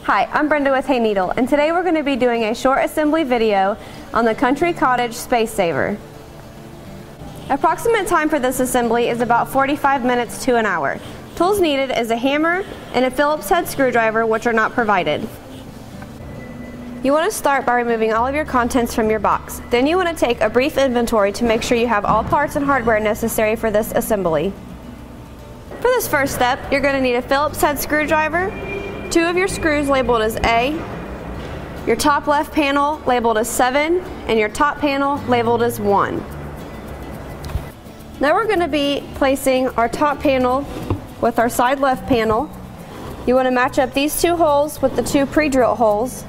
Hi, I'm Brenda with Hayneedle, and today we're going to be doing a short assembly video on the Country Cottage Space Saver. Approximate time for this assembly is about 45 minutes to an hour. Tools needed is a hammer and a Phillips head screwdriver, which are not provided. You want to start by removing all of your contents from your box. Then you want to take a brief inventory to make sure you have all parts and hardware necessary for this assembly. For this first step, you're going to need a Phillips head screwdriver, 2 of your screws labeled as A, your top left panel labeled as 7, and your top panel labeled as 1. Now we're going to be placing our top panel with our side left panel. You want to match up these 2 holes with the 2 pre-drilled holes.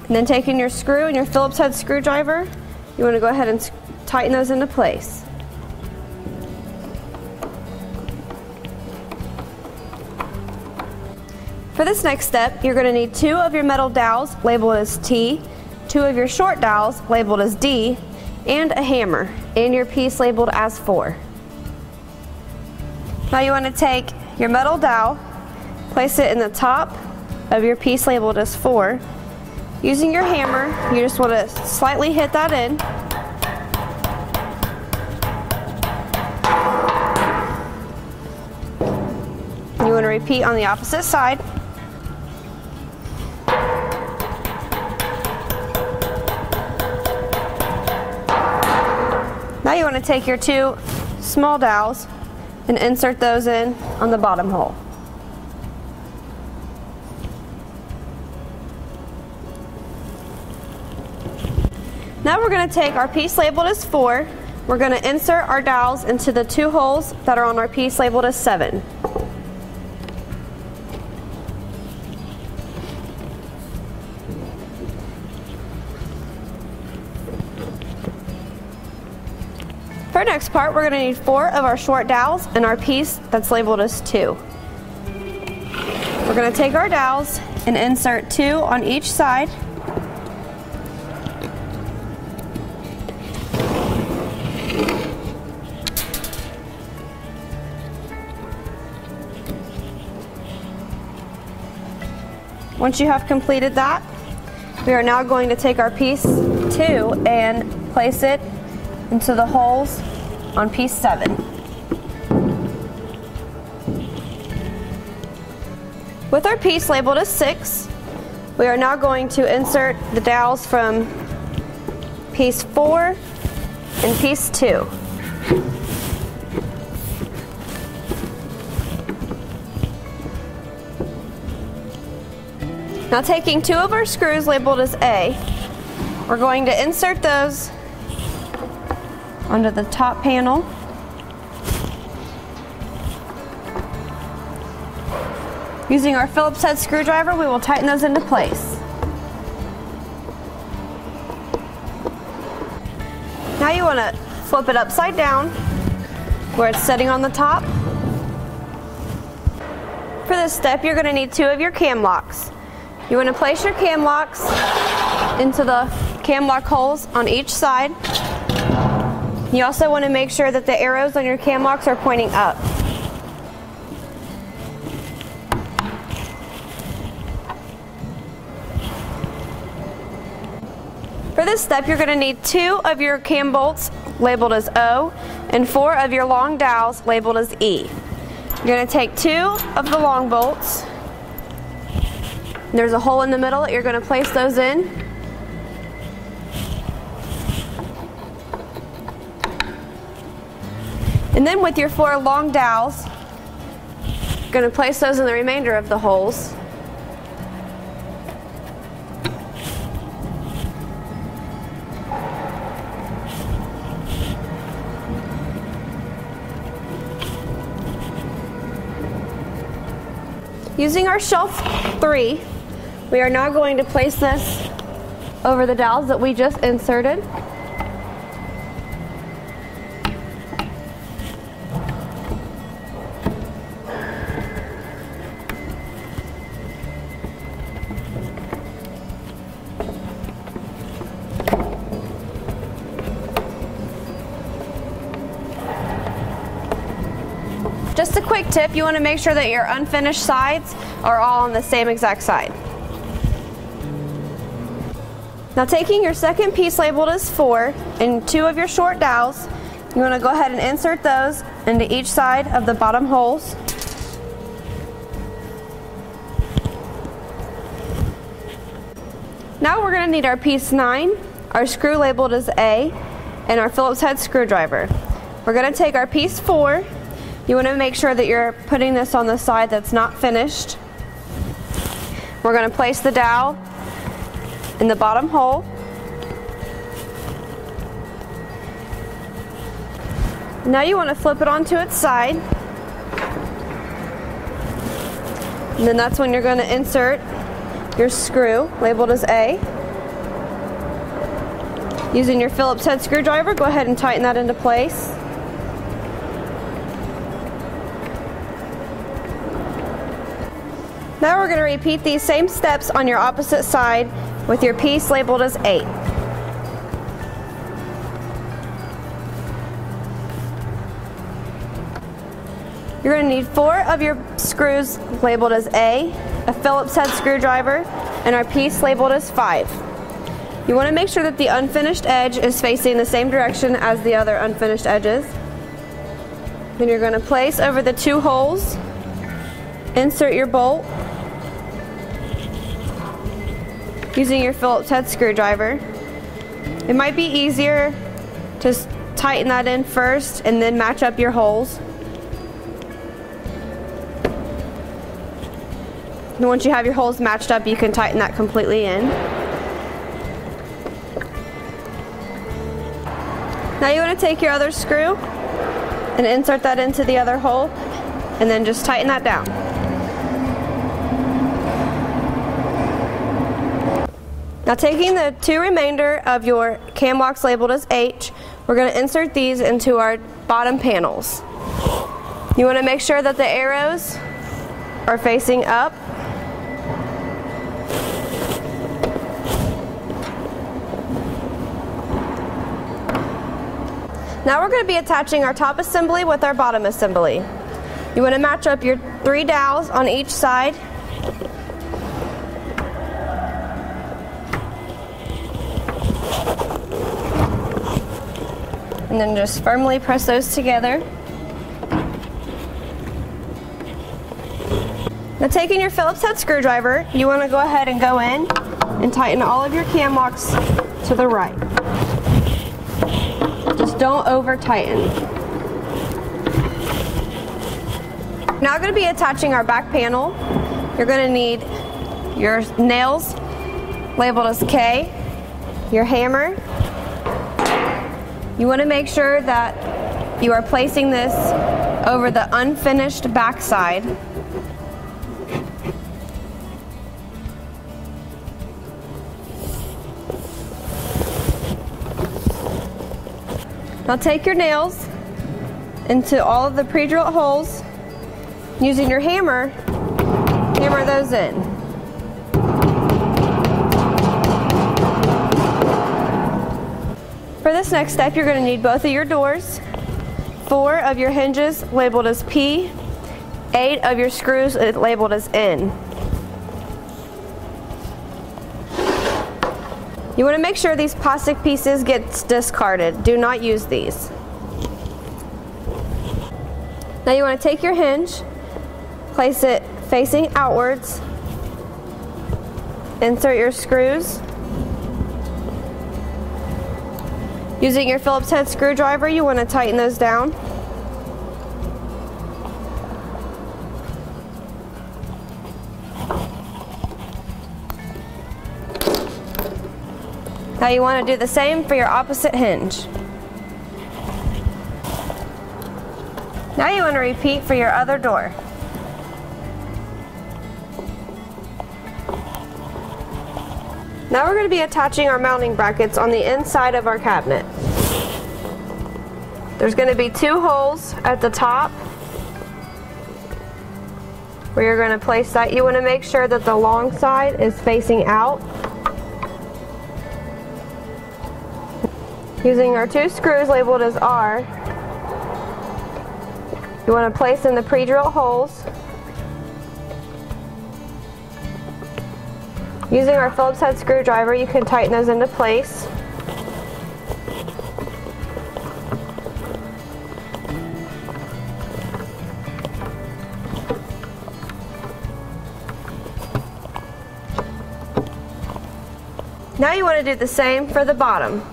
And then taking your screw and your Phillips head screwdriver, you want to go ahead and tighten those into place. For this next step, you're going to need 2 of your metal dowels labeled as T, 2 of your short dowels labeled as D, and a hammer, and your piece labeled as 4. Now you want to take your metal dowel, place it in the top of your piece labeled as 4. Using your hammer, you just want to slightly hit that in. You want to repeat on the opposite side. Now you want to take your 2 small dowels and insert those in on the bottom hole. Now we're going to take our piece labeled as 4. We're going to insert our dowels into the 2 holes that are on our piece labeled as 7. For our next part, we're going to need 4 of our short dowels and our piece that's labeled as 2. We're going to take our dowels and insert 2 on each side. Once you have completed that, we are now going to take our piece 2 and place it into the holes on piece 7. With our piece labeled as 6, we are now going to insert the dowels from piece 4 and piece 2. Now taking 2 of our screws labeled as A, we're going to insert those onto the top panel. Using our Phillips head screwdriver, we will tighten those into place. Now you want to flip it upside down where it's sitting on the top. For this step, you're going to need 2 of your cam locks. You want to place your cam locks into the cam lock holes on each side. You also want to make sure that the arrows on your cam locks are pointing up. For this step, you're going to need 2 of your cam bolts labeled as O and 4 of your long dowels labeled as E. You're going to take 2 of the long bolts. There's a hole in the middle that you're going to place those in. And then with your 4 long dowels, you're going to place those in the remainder of the holes. Using our shelf 3, we are now going to place this over the dowels that we just inserted. Just a quick tip, you want to make sure that your unfinished sides are all on the same exact side. Now taking your second piece labeled as 4 and 2 of your short dowels, you want to go ahead and insert those into each side of the bottom holes. Now we're going to need our piece 9, our screw labeled as A, and our Phillips head screwdriver. We're going to take our piece 4. You want to make sure that you're putting this on the side that's not finished. We're going to place the dowel in the bottom hole. Now you want to flip it onto its side. And then that's when you're going to insert your screw labeled as A. Using your Phillips head screwdriver, go ahead and tighten that into place. Now we're going to repeat these same steps on your opposite side with your piece labeled as 8. You're going to need 4 of your screws labeled as A, a Phillips head screwdriver, and our piece labeled as 5. You want to make sure that the unfinished edge is facing the same direction as the other unfinished edges. Then you're going to place over the 2 holes, insert your bolt using your Phillips head screwdriver. It might be easier to tighten that in first and then match up your holes. And once you have your holes matched up, you can tighten that completely in. Now you want to take your other screw and insert that into the other hole and then just tighten that down. Now taking the 2 remainder of your cam blocks labeled as H, we're going to insert these into our bottom panels. You want to make sure that the arrows are facing up. Now we're going to be attaching our top assembly with our bottom assembly. You want to match up your 3 dowels on each side. And then just firmly press those together. Now taking your Phillips head screwdriver, you want to go ahead and go in and tighten all of your cam locks to the right. Just don't over tighten. Now I'm going to be attaching our back panel. You're going to need your nails labeled as K, your hammer. You want to make sure that you are placing this over the unfinished back side. Now take your nails into all of the pre-drilled holes. Using your hammer, hammer those in. For this next step, you're going to need both of your doors, 4 of your hinges labeled as P, 8 of your screws labeled as N. You want to make sure these plastic pieces get discarded. Do not use these. Now you want to take your hinge, place it facing outwards, insert your screws. Using your Phillips head screwdriver, you want to tighten those down. Now you want to do the same for your opposite hinge. Now you want to repeat for your other door. Now we're going to be attaching our mounting brackets on the inside of our cabinet. There's going to be 2 holes at the top where you're going to place that. You want to make sure that the long side is facing out. Using our 2 screws labeled as R, You want to place in the pre-drilled holes. Using our Phillips head screwdriver, you can tighten those into place. Now you want to do the same for the bottom.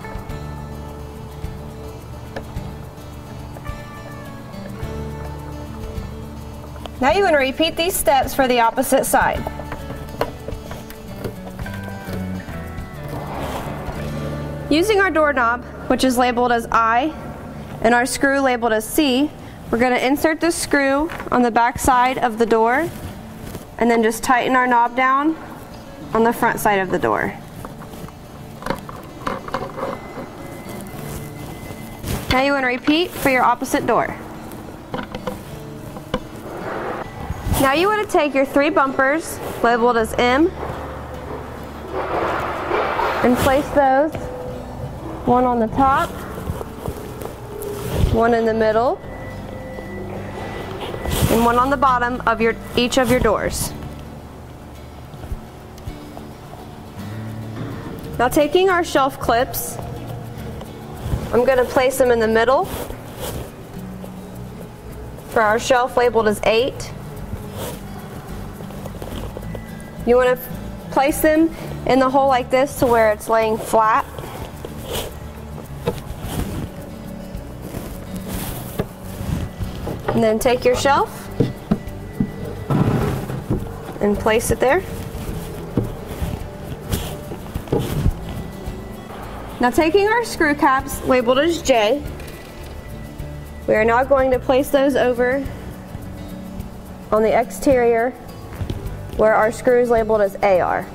Now you want to repeat these steps for the opposite side. Using our doorknob, which is labeled as I, and our screw labeled as C, we're going to insert the screw on the back side of the door and then just tighten our knob down on the front side of the door. Now you want to repeat for your opposite door. Now you want to take your 3 bumpers labeled as M and place those, one on the top, one in the middle, and one on the bottom of each of your doors. Now taking our shelf clips, I'm going to place them in the middle for our shelf labeled as 8. You want to place them in the hole like this to where it's laying flat. And then take your shelf and place it there. Now taking our screw caps labeled as J, we are now going to place those over on the exterior where our screw is labeled as AR.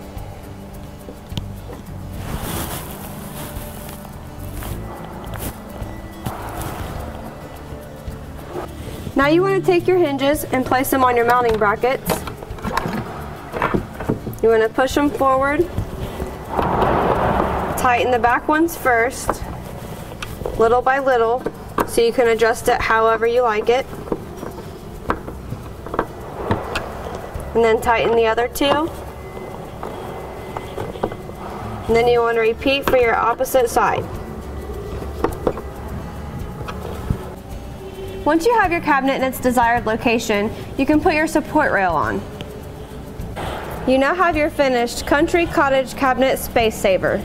Now you want to take your hinges and place them on your mounting brackets. You want to push them forward. Tighten the back ones first, little by little, so you can adjust it however you like it. And then tighten the other 2. And then you want to repeat for your opposite side. Once you have your cabinet in its desired location, you can put your support rail on. You now have your finished Country Cottage Cabinet Space Saver.